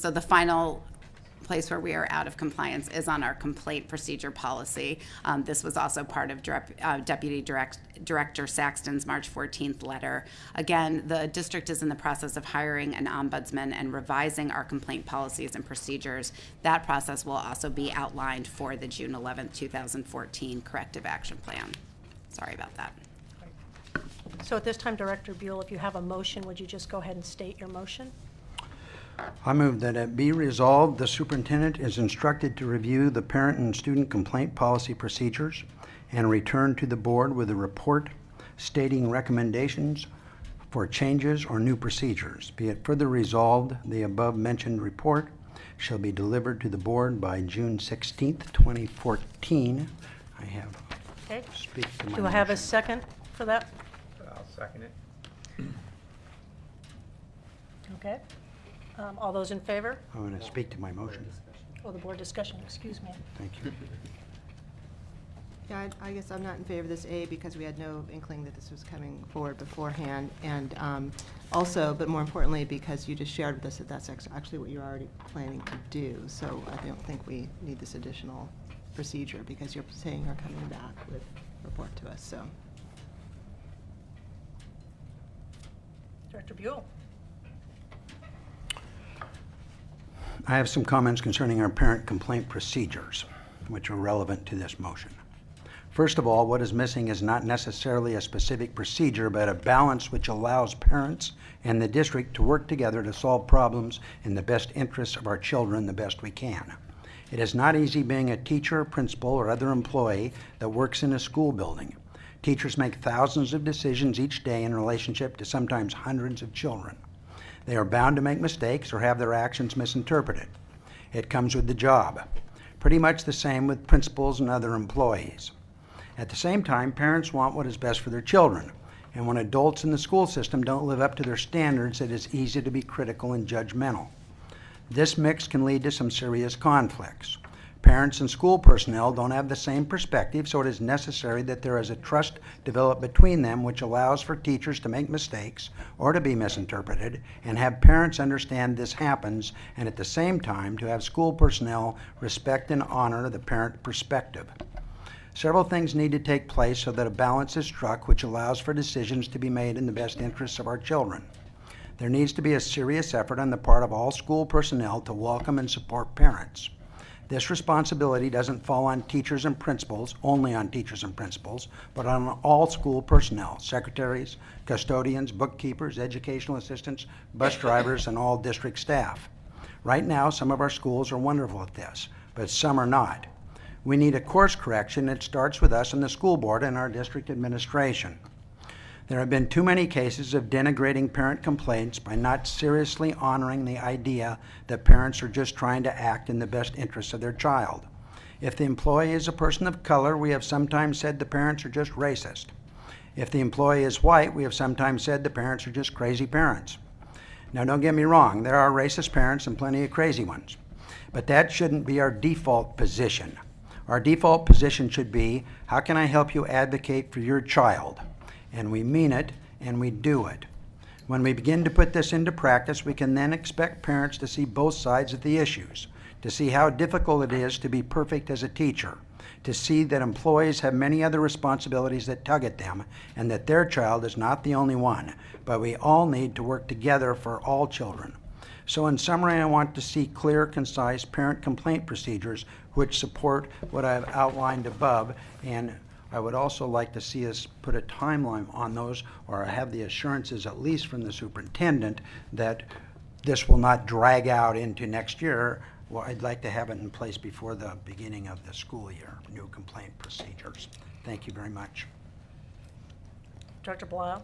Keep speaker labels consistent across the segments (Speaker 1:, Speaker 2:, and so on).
Speaker 1: So the final place where we are out of compliance is on our complaint procedure policy. This was also part of Deputy Director Saxton's March 14th letter. Again, the district is in the process of hiring an ombudsman and revising our complaint policies and procedures. That process will also be outlined for the June 11th, 2014 corrective action plan. Sorry about that.
Speaker 2: So at this time, Director Buell, if you have a motion, would you just go ahead and state your motion?
Speaker 3: I move that it be resolved, the superintendent is instructed to review the parent and student complaint policy procedures and return to the board with a report stating recommendations for changes or new procedures. Be it further resolved, the above mentioned report shall be delivered to the board by June 16th, 2014. I have
Speaker 2: Okay.
Speaker 3: speak to my
Speaker 2: Do I have a
Speaker 3: motion.
Speaker 2: second for that?
Speaker 4: I'll second it.
Speaker 2: Okay. All those in favor?
Speaker 3: I want to speak to my motion.
Speaker 2: Oh, the board discussion, excuse me.
Speaker 3: Thank you.
Speaker 5: Yeah, I guess I'm not in favor of this, A, because we had no inkling that this was coming forward beforehand, and also, but more importantly, because you just shared with us that that's actually what you're already planning to do. So I don't think we need this additional procedure, because you're saying you're coming back with a report to us, so.
Speaker 2: Director Buell?
Speaker 3: I have some comments concerning our parent complaint procedures, which are relevant to this motion. First of all, what is missing is not necessarily a specific procedure, but a balance which allows parents and the district to work together to solve problems in the best interests of our children the best we can. It is not easy being a teacher, principal, or other employee that works in a school building. Teachers make thousands of decisions each day in relationship to sometimes hundreds of children. They are bound to make mistakes or have their actions misinterpreted. It comes with the job. Pretty much the same with principals and other employees. At the same time, parents want what is best for their children, and when adults in the school system don't live up to their standards, it is easy to be critical and judgmental. This mix can lead to some serious conflicts. Parents and school personnel don't have the same perspective, so it is necessary that there is a trust developed between them which allows for teachers to make mistakes or to be misinterpreted, and have parents understand this happens, and at the same time to have school personnel respect and honor the parent perspective. Several things need to take place so that a balance is struck which allows for decisions to be made in the best interests of our children. There needs to be a serious effort on the part of all school personnel to welcome and support parents. This responsibility doesn't fall on teachers and principals, only on teachers and principals, but on all school personnel, secretaries, custodians, bookkeepers, educational assistants, bus drivers, and all district staff. Right now, some of our schools are wonderful at this, but some are not. We need a course correction that starts with us and the school board and our district administration. There have been too many cases of denigrating parent complaints by not seriously honoring the idea that parents are just trying to act in the best interests of their child. If the employee is a person of color, we have sometimes said the parents are just racist. If the employee is white, we have sometimes said the parents are just crazy parents. Now, don't get me wrong, there are racist parents and plenty of crazy ones, but that shouldn't be our default position. Our default position should be, how can I help you advocate for your child? And we mean it, and we do it. When we begin to put this into practice, we can then expect parents to see both sides of the issues, to see how difficult it is to be perfect as a teacher, to see that employees have many other responsibilities that tug at them, and that their child is not the only one, but we all need to work together for all children. So in summary, I want to see clear, concise parent complaint procedures which support what I've outlined above, and I would also like to see us put a timeline on those, or have the assurances, at least from the superintendent, that this will not drag out into next year. Well, I'd like to have it in place before the beginning of the school year, new complaint procedures. Thank you very much.
Speaker 2: Director Blau?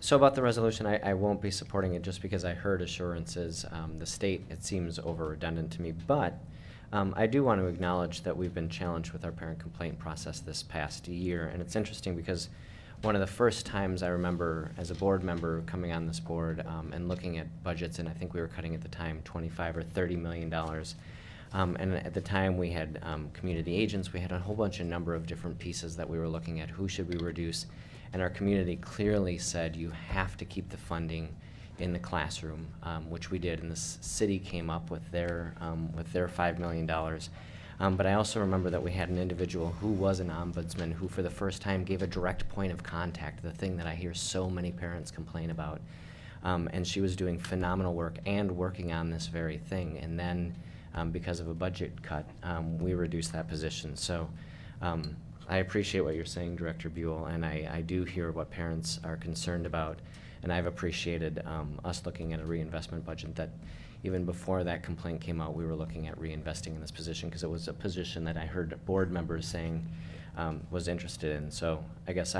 Speaker 6: So about the resolution, I won't be supporting it just because I heard assurances. The state, it seems over redundant to me, but I do want to acknowledge that we've been challenged with our parent complaint process this past year, and it's interesting because one of the first times I remember as a board member coming on this board and looking at budgets, and I think we were cutting at the time $25 or $30 million. And at the time we had community agents, we had a whole bunch of number of different pieces that we were looking at, who should we reduce, and our community clearly said you have to keep the funding in the classroom, which we did, and the city came up with their $5 million. But I also remember that we had an individual who was an ombudsman who for the first time gave a direct point of contact, the thing that I hear so many parents complain about. And she was doing phenomenal work and working on this very thing. And then because of a budget cut, we reduced that position. So I appreciate what you're saying, Director Buell, and I do hear what parents are concerned about. And I've appreciated us looking at a reinvestment budget that even before that complaint came out, we were looking at reinvesting in this position because it was a position that I heard board members saying was interested in. So I guess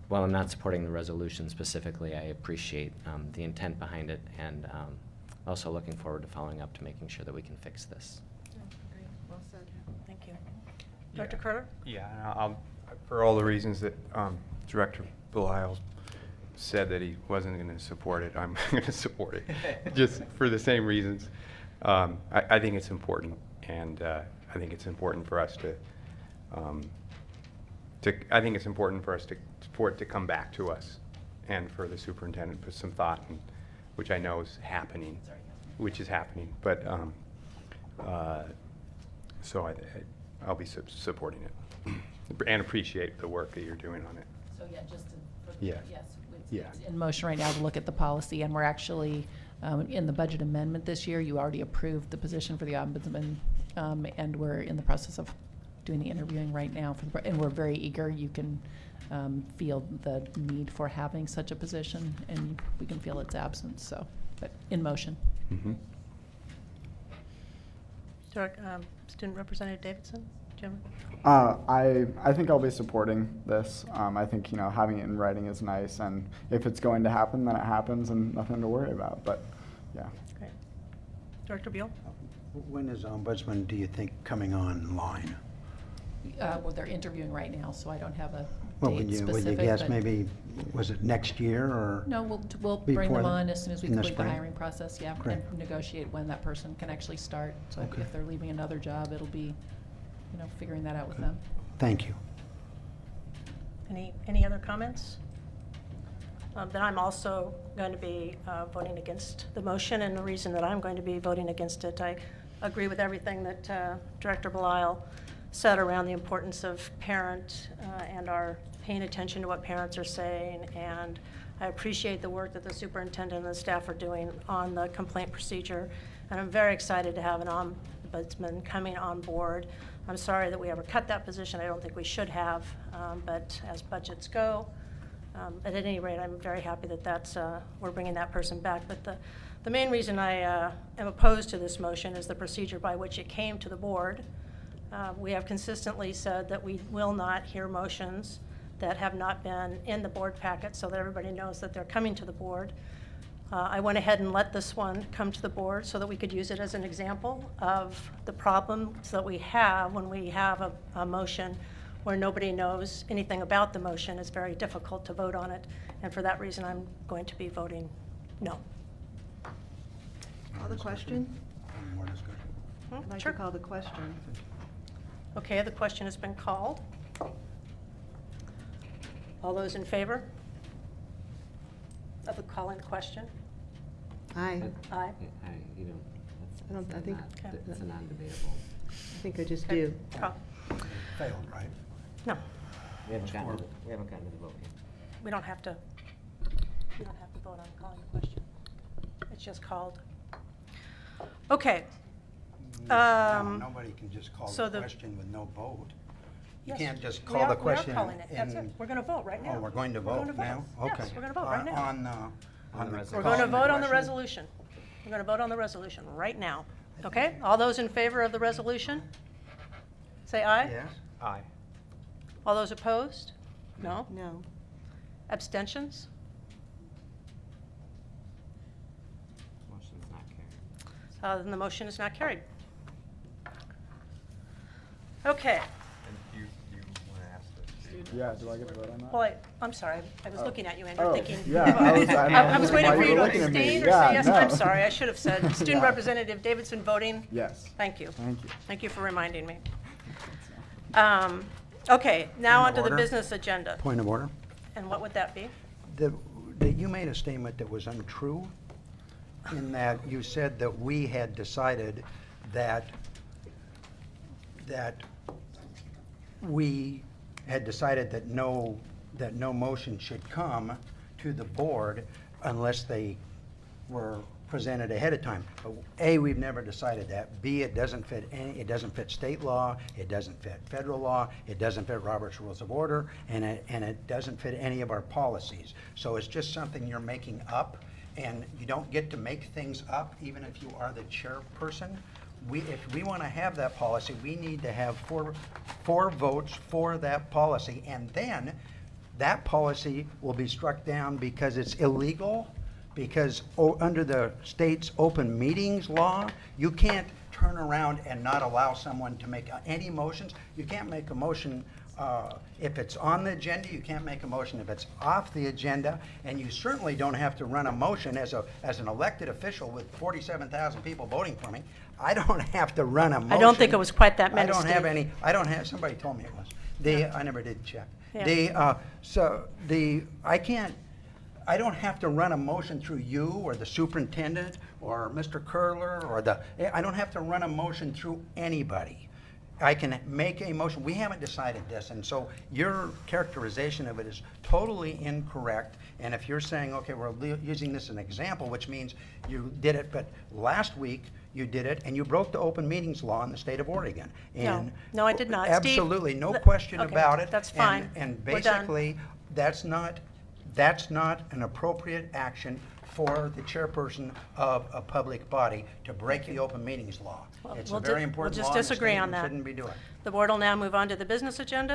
Speaker 6: while I'm not supporting the resolution specifically, I appreciate the intent behind it, and also looking forward to following up to making sure that we can fix this.
Speaker 5: Well said.
Speaker 2: Thank you. Dr. Carter?
Speaker 4: Yeah, and for all the reasons that Director Belial said that he wasn't going to support it, I'm going to support it, just for the same reasons. I think it's important, and I think it's important for us for it to come back to us, and for the superintendent to put some thought, which I know is happening, But so I'll be supporting it, and appreciate the work that you're doing on it.
Speaker 7: So yeah, just
Speaker 4: Yeah.
Speaker 7: yes,
Speaker 4: Yeah.
Speaker 7: it's in motion right now to look at the policy, and we're actually, in the budget amendment this year, you already approved the position for the ombudsman, and we're in the process of doing the interviewing right now, and we're very eager. You can feel the need for having such a position, and we can feel its absence, so, but in motion.
Speaker 4: Mm-hmm.
Speaker 2: Student Representative Davidson, Jim?
Speaker 8: I think I'll be supporting this. I think, having it in writing is nice, and if it's going to happen, then it happens, and nothing to worry about. But yeah.
Speaker 2: Great. Director Buell?
Speaker 3: When is Ombudsman, do you think, coming online?
Speaker 7: Well, they're interviewing right now, so I don't have a
Speaker 3: Well,
Speaker 7: date
Speaker 3: would you
Speaker 7: specific.
Speaker 3: guess
Speaker 7: but-
Speaker 3: maybe, was it next year or?
Speaker 7: No, we'll bring
Speaker 3: Before
Speaker 7: them
Speaker 3: the-
Speaker 7: on as soon as we
Speaker 3: in the
Speaker 7: complete the
Speaker 3: spring?
Speaker 7: hiring process, yeah,
Speaker 3: Great.
Speaker 7: and negotiate when that person can actually start. So
Speaker 3: Okay.
Speaker 7: if they're leaving another job, it'll be, figuring that out with them.
Speaker 3: Thank you.
Speaker 2: Any other comments? Then I'm also going to be voting against the motion, and the reason that I'm going to be voting against it, I agree with everything that Director Belial said around the importance of parent and our paying attention to what parents are saying, and I appreciate the work that the superintendent and the staff are doing on the complaint procedure, and I'm very excited to have an ombudsman coming on board. I'm sorry that we ever cut that position. I don't think we should have, but as budgets go, at any rate, I'm very happy that we're bringing that person back. But the main reason I am opposed to this motion is the procedure by which it came to the board. We have consistently said that we will not hear motions that have not been in the board packet, so that everybody knows that they're coming to the board. I went ahead and let this one come to the board so that we could use it as an example of the problems that we have when we have a motion where nobody knows anything about the motion. It's very difficult to vote on it, and for that reason, I'm going to be voting no.
Speaker 5: Call the question?
Speaker 3: More discussion?
Speaker 5: I'd like
Speaker 2: Sure.
Speaker 5: to call the question.
Speaker 2: Okay, the question has been called. All those in favor of the calling the question?
Speaker 5: Aye.
Speaker 2: Aye.
Speaker 5: I think-
Speaker 6: That's a non-debatable.
Speaker 5: I think I just
Speaker 2: Okay.
Speaker 5: do.
Speaker 2: Call.
Speaker 3: Failed, right?
Speaker 2: No,
Speaker 6: We haven't gotten to the vote yet.
Speaker 2: we don't have to vote on calling the question. It's just called. Okay.
Speaker 3: No, nobody can just call
Speaker 2: so
Speaker 3: the
Speaker 2: the-
Speaker 3: question with no vote. You
Speaker 2: Yes,
Speaker 3: can't just
Speaker 2: we
Speaker 3: call
Speaker 2: are-
Speaker 3: the question.
Speaker 2: We are calling it, that's it.
Speaker 3: in-
Speaker 2: We're going to vote right now.
Speaker 3: Oh, we're going to
Speaker 2: We're
Speaker 3: vote
Speaker 2: going
Speaker 3: now?
Speaker 2: Yes,
Speaker 3: Okay.
Speaker 2: we're going to vote right now.
Speaker 3: On the
Speaker 6: We're
Speaker 2: We're
Speaker 3: calling
Speaker 2: going to vote on the
Speaker 3: question?
Speaker 2: resolution. We're going to vote on the resolution right now. Okay? All those in favor of the resolution? Say aye.
Speaker 3: Yes?
Speaker 4: Aye.
Speaker 2: All those opposed? No?
Speaker 5: No.
Speaker 2: Abstentions?
Speaker 6: Motion's not carried.
Speaker 2: Then the motion is not carried. Okay.
Speaker 4: And you want to ask the
Speaker 8: Yeah. Do I get to vote on that?
Speaker 2: Well, I'm sorry. I was looking at you, Andrew,
Speaker 8: Oh,
Speaker 2: thinking.
Speaker 8: yeah, I was-
Speaker 2: I was waiting
Speaker 8: why
Speaker 2: for
Speaker 8: you
Speaker 2: you to
Speaker 8: were looking at me.
Speaker 2: abstain or
Speaker 8: Yeah,
Speaker 2: say yes.
Speaker 8: no.
Speaker 2: I'm sorry. I should have said. Student
Speaker 8: Yeah.
Speaker 2: Representative Davidson voting?
Speaker 8: Yes.
Speaker 2: Thank you.
Speaker 8: Thank you.
Speaker 2: Thank you for reminding me. Okay, now
Speaker 3: Point of
Speaker 2: onto the
Speaker 3: order.
Speaker 2: business agenda.
Speaker 3: Point of order.
Speaker 2: And what would that be?
Speaker 3: that you made a statement that was untrue, in that you said that we had decided that we had decided that no motion should come to the board unless they were presented ahead of time. But A, we've never decided that. B, it doesn't fit state law, it doesn't fit federal law, it doesn't fit Robert's Rules of Order, and it doesn't fit any of our policies. So it's just something you're making up, and you don't get to make things up even if you are the chairperson. If we want to have that policy, we need to have four votes for that policy, and then that policy will be struck down because it's illegal, because under the state's open meetings law, you can't turn around and not allow someone to make any motions. You can't make a motion if it's on the agenda. You can't make a motion if it's off the agenda, and you certainly don't have to run a motion as an elected official with 47,000 people voting for me. I don't have to run a motion.
Speaker 2: I don't think it was quite that many,
Speaker 3: I don't have
Speaker 2: Steve.
Speaker 3: any. Somebody told me it was. I never did check.
Speaker 2: Yeah.
Speaker 3: I don't have to run a motion through you or the superintendent or Mr. Curler I don't have to run a motion through anybody. I can make a motion. We haven't decided this, and so your characterization of it is totally incorrect. And if you're saying, okay, we're using this as an example, which means you did it, but last week you did it, and you broke the open meetings law in the state of Oregon. And
Speaker 2: No, I did not. Steve,
Speaker 3: absolutely, no question
Speaker 2: okay,
Speaker 3: about it.
Speaker 2: that's fine.
Speaker 3: And
Speaker 2: We're done.
Speaker 3: basically, that's not an appropriate action for the chairperson of a public body to break the open meetings law.
Speaker 2: Well,
Speaker 3: It's
Speaker 2: we'll
Speaker 3: a very
Speaker 2: ju-
Speaker 3: important
Speaker 2: we'll
Speaker 3: law,
Speaker 2: just
Speaker 3: and the
Speaker 2: disagree
Speaker 3: state
Speaker 2: on that.
Speaker 3: shouldn't be doing it.
Speaker 2: The board will now move on to the business agenda.